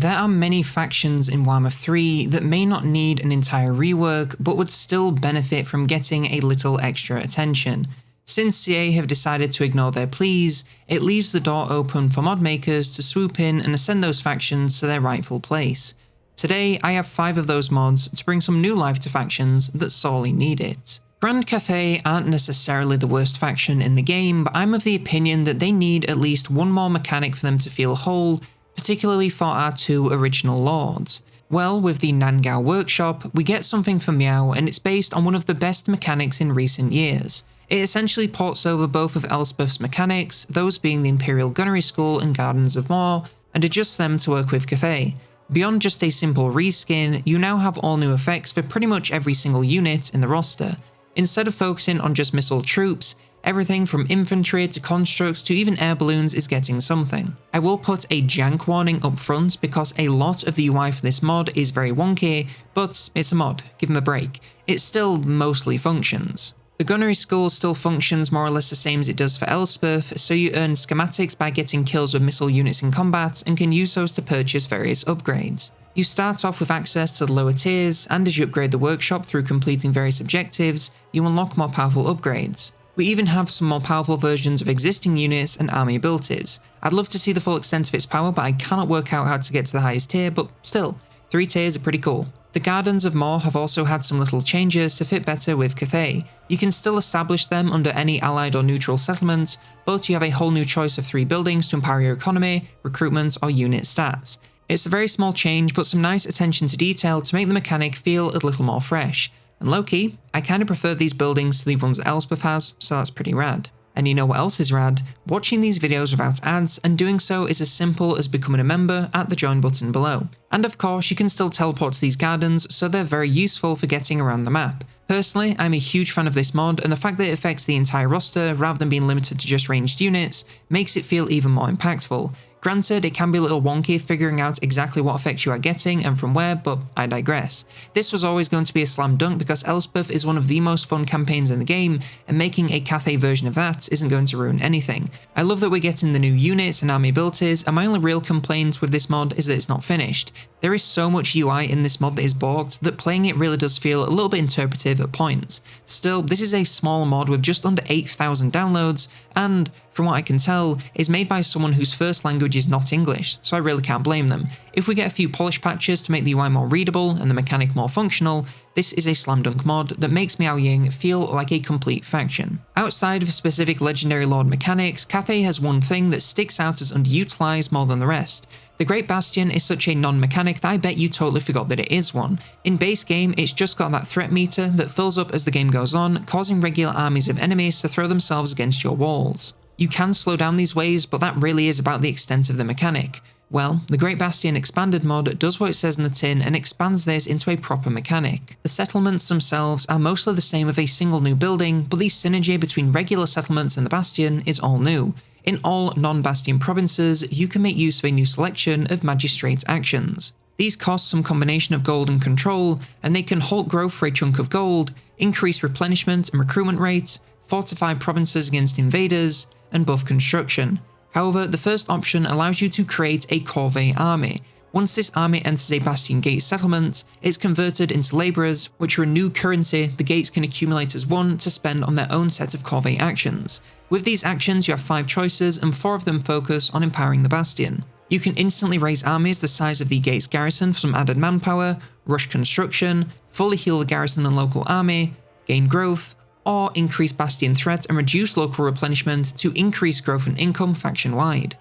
There are many factions in Warhammer 3 that may not need an entire rework, but would still benefit from getting a little extra attention. Since CA have decided to ignore their pleas, it leaves the door open for mod makers to swoop in and ascend those factions to their rightful place. Today, I have 5 of those mods to bring some new life to factions that sorely need it. Grand Cathay aren't necessarily the worst faction in the game, but I'm of the opinion that they need at least one more mechanic for them to feel whole, particularly for our 2 original lords. Well, with the Nangao workshop, we get something for Miao, and it's based on one of the best mechanics in recent years. It essentially ports over both of Elspeth's mechanics, those being the Imperial Gunnery School and Gardens of War, and adjusts them to work with Cathay. Beyond just a simple reskin, you now have all new effects for pretty much every single unit in the roster. Instead of focusing on just missile troops, everything from infantry to constructs to even air balloons is getting something. I will put a jank warning up front because a lot of the UI for this mod is very wonky, but it's a mod, give them a break. It still mostly functions. The Gunnery School still functions more or less the same as it does for Elspeth, so you earn schematics by getting kills with missile units in combat and can use those to purchase various upgrades. You start off with access to the lower tiers, and as you upgrade the workshop through completing various objectives, you unlock more powerful upgrades. We even have some more powerful versions of existing units and army abilities. I'd love to see the full extent of its power, but I cannot work out how to get to the highest tier, but still, 3 tiers are pretty cool. The Gardens of War have also had some little changes to fit better with Cathay. You can still establish them under any allied or neutral settlement, but you have a whole new choice of 3 buildings to empower your economy, recruitment, or unit stats. It's a very small change, but some nice attention to detail to make the mechanic feel a little more fresh. And low-key, I kinda prefer these buildings to the ones that Elspeth has, so that's pretty rad. And you know what else is rad? Watching these videos without ads, and doing so is as simple as becoming a member at the join button below. And of course, you can still teleport to these gardens, so they're very useful for getting around the map. Personally, I'm a huge fan of this mod, and the fact that it affects the entire roster rather than being limited to just ranged units makes it feel even more impactful. Granted, it can be a little wonky figuring out exactly what effects you are getting and from where, but I digress. This was always going to be a slam dunk because Elspeth is one of the most fun campaigns in the game, and making a Cathay version of that isn't going to ruin anything. I love that we're getting the new units and army abilities, and my only real complaint with this mod is that it's not finished. There is so much UI in this mod that is borked that playing it really does feel a little bit interpretive at points. Still, this is a small mod with just under 8,000 downloads, and from what I can tell, is made by someone whose first language is not English, so I really can't blame them. If we get a few polish patches to make the UI more readable and the mechanic more functional, this is a slam dunk mod that makes Miao Ying feel like a complete faction. Outside of specific legendary lord mechanics, Cathay has one thing that sticks out as underutilized more than the rest. The Great Bastion is such a non-mechanic that I bet you totally forgot that it is one. In base game, it's just got that threat meter that fills up as the game goes on, causing regular armies of enemies to throw themselves against your walls. You can slow down these waves, but that really is about the extent of the mechanic. Well, the Great Bastion Expanded mod does what it says in the tin and expands this into a proper mechanic. The settlements themselves are mostly the same with a single new building, but the synergy between regular settlements and the Bastion is all new. In all non-Bastion provinces, you can make use of a new selection of magistrate actions. These cost some combination of gold and control, and they can halt growth for a chunk of gold, increase replenishment and recruitment rate, fortify provinces against invaders, and buff construction. However, the first option allows you to create a corvée army. Once this army enters a Bastion Gate settlement, it's converted into labourers, which are a new currency the gates can accumulate as one to spend on their own set of corvée actions. With these actions, you have 5 choices, and 4 of them focus on empowering the Bastion. You can instantly raise armies the size of the gate's garrison for some added manpower, rush construction, fully heal the garrison and local army, gain growth, or increase Bastion threat and reduce local replenishment to increase growth and income faction-wide.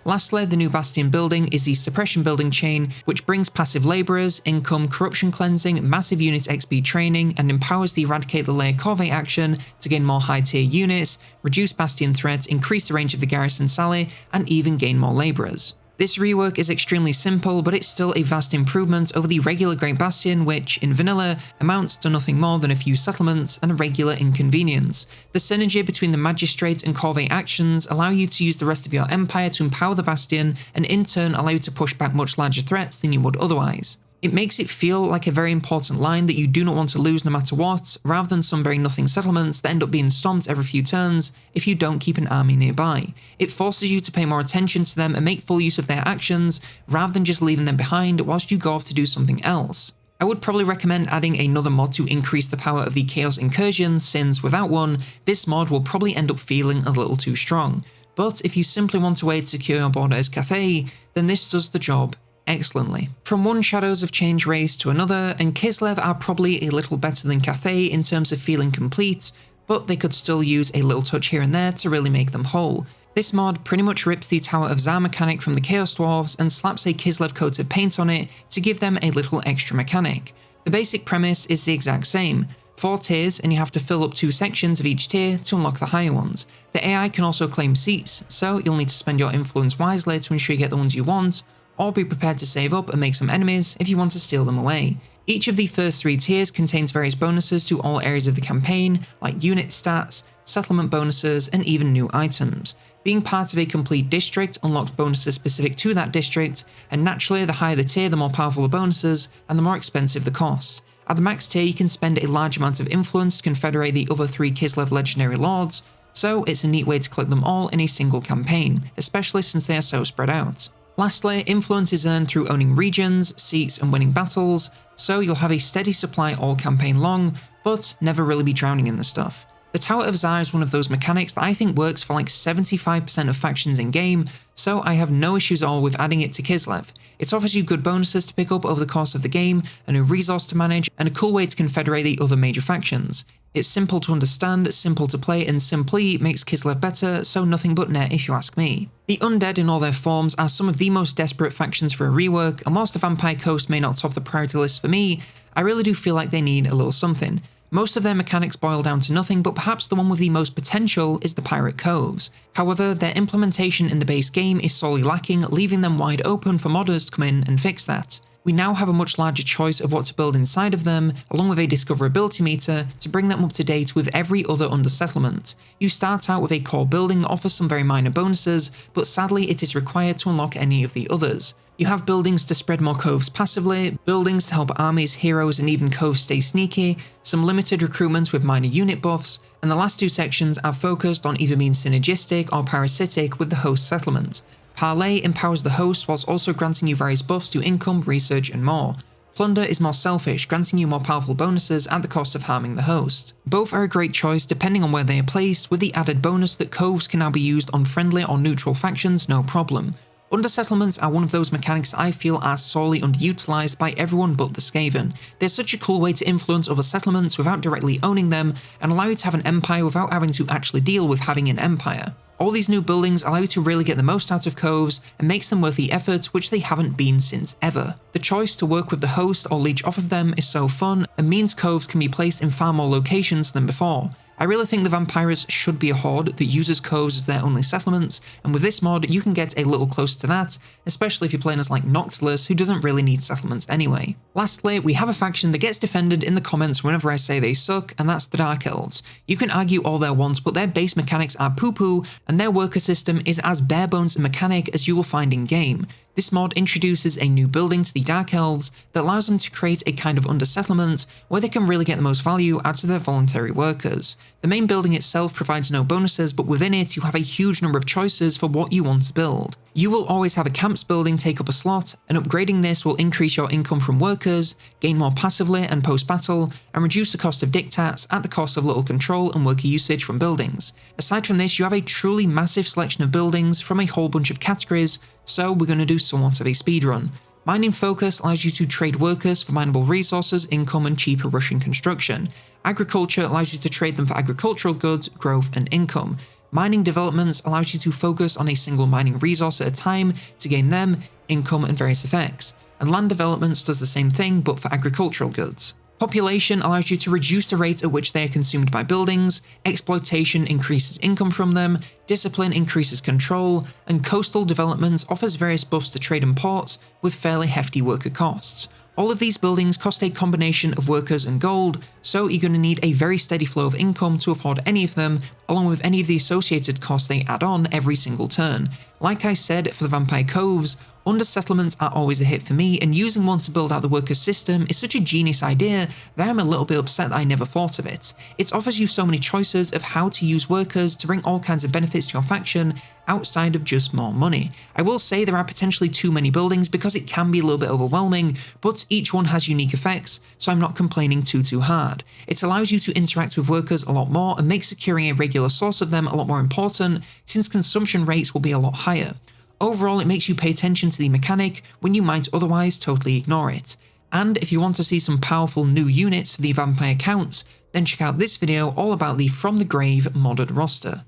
Lastly, the new Bastion building is the Suppression building chain, which brings passive labourers, income, corruption cleansing, massive unit XP training, and empowers the Eradicate the Lair Corvée action to gain more high-tier units, reduce Bastion threat, increase the range of the garrison sally, and even gain more labourers. This rework is extremely simple, but it's still a vast improvement over the regular Great Bastion, which, in vanilla, amounts to nothing more than a few settlements and a regular inconvenience. The synergy between the Magistrate and Corvée actions allow you to use the rest of your empire to empower the Bastion, and in turn allow you to push back much larger threats than you would otherwise. It makes it feel like a very important line that you do not want to lose no matter what, rather than some very nothing settlements that end up being stomped every few turns if you don't keep an army nearby. It forces you to pay more attention to them and make full use of their actions, rather than just leaving them behind whilst you go off to do something else. I would probably recommend adding another mod to increase the power of the Chaos Incursion, since without one, this mod will probably end up feeling a little too strong. But if you simply want a way to secure your border as Cathay, then this does the job excellently. From one Shadows of Change race to another, and Kislev are probably a little better than Cathay in terms of feeling complete, but they could still use a little touch here and there to really make them whole. This mod pretty much rips the Tower of Tsar mechanic from the Chaos Dwarves and slaps a Kislev coat of paint on it to give them a little extra mechanic. The basic premise is the exact same. 4 tiers, and you have to fill up 2 sections of each tier to unlock the higher ones. The AI can also claim seats, so you'll need to spend your influence wisely to ensure you get the ones you want, or be prepared to save up and make some enemies if you want to steal them away. Each of the first 3 tiers contains various bonuses to all areas of the campaign, like unit stats, settlement bonuses, and even new items. Being part of a complete district unlocked bonuses specific to that district, and naturally the higher the tier the more powerful the bonuses, and the more expensive the cost. At the max tier you can spend a large amount of influence to confederate the other 3 Kislev legendary lords, so it's a neat way to collect them all in a single campaign, especially since they are so spread out. Lastly, influence is earned through owning regions, seats, and winning battles, so you'll have a steady supply all campaign long, but never really be drowning in the stuff. The Tower of Tsar is one of those mechanics that I think works for like 75% of factions in game, so I have no issues at all with adding it to Kislev. It offers you good bonuses to pick up over the course of the game, a new resource to manage, and a cool way to confederate the other major factions. It's simple to understand, simple to play, and simply makes Kislev better, so nothing but net if you ask me. The Undead in all their forms are some of the most desperate factions for a rework, and whilst the Vampire Coast may not top the priority list for me, I really do feel like they need a little something. Most of their mechanics boil down to nothing, but perhaps the one with the most potential is the Pirate Coves. However, their implementation in the base game is sorely lacking, leaving them wide open for modders to come in and fix that. We now have a much larger choice of what to build inside of them, along with a discoverability meter to bring them up to date with every other under-settlement. You start out with a core building that offers some very minor bonuses, but sadly it is required to unlock any of the others. You have buildings to spread more coves passively, buildings to help armies, heroes, and even coves stay sneaky, some limited recruitments with minor unit buffs, and the last 2 sections are focused on either being synergistic or parasitic with the host settlement. Parley empowers the host whilst also granting you various buffs to income, research, and more. Plunder is more selfish, granting you more powerful bonuses at the cost of harming the host. Both are a great choice depending on where they are placed, with the added bonus that coves can now be used on friendly or neutral factions no problem. Undersettlements are one of those mechanics I feel are sorely underutilized by everyone but the Skaven. They're such a cool way to influence other settlements without directly owning them, and allow you to have an empire without having to actually deal with having an empire. All these new buildings allow you to really get the most out of coves and makes them worth the effort, which they haven't been since ever. The choice to work with the host or leech off of them is so fun, and means coves can be placed in far more locations than before. I really think the Vampires should be a horde that uses coves as their only settlements, and with this mod you can get a little closer to that, especially if you're playing as like Noctilus, who doesn't really need settlements anyway. Lastly, we have a faction that gets defended in the comments whenever I say they suck, and that's the Dark Elves. You can argue all their wants, but their base mechanics are poo-poo, and their worker system is as bare bones a mechanic as you will find in game. This mod introduces a new building to the Dark Elves that allows them to create a kind of under-settlement where they can really get the most value out of their voluntary workers. The main building itself provides no bonuses, but within it you have a huge number of choices for what you want to build. You will always have a camps building take up a slot, and upgrading this will increase your income from workers, gain more passively and post-battle, and reduce the cost of dictats at the cost of little control and worker usage from buildings. Aside from this, you have a truly massive selection of buildings from a whole bunch of categories, so we're going to do somewhat of a speedrun. Mining Focus allows you to trade workers for mineable resources, income, and cheaper Russian construction. Agriculture allows you to trade them for agricultural goods, growth, and income. Mining Developments allows you to focus on a single mining resource at a time to gain them, income, and various effects. And Land Developments does the same thing but for agricultural goods. Population allows you to reduce the rate at which they are consumed by buildings, exploitation increases income from them, discipline increases control, and coastal development offers various buffs to trade and ports with fairly hefty worker costs. All of these buildings cost a combination of workers and gold, so you're going to need a very steady flow of income to afford any of them along with any of the associated costs they add on every single turn. Like I said, for the Vampire Coves, under-settlements are always a hit for me, and using one to build out the workers system is such a genius idea that I'm a little bit upset that I never thought of it. It offers you so many choices of how to use workers to bring all kinds of benefits to your faction outside of just more money. I will say there are potentially too many buildings because it can be a little bit overwhelming, but each one has unique effects, so I'm not complaining too hard. It allows you to interact with workers a lot more and makes securing a regular source of them a lot more important, since consumption rates will be a lot higher. Overall, it makes you pay attention to the mechanic when you might otherwise totally ignore it. And if you want to see some powerful new units for the Vampire counts, then check out this video all about the From the Grave modded roster.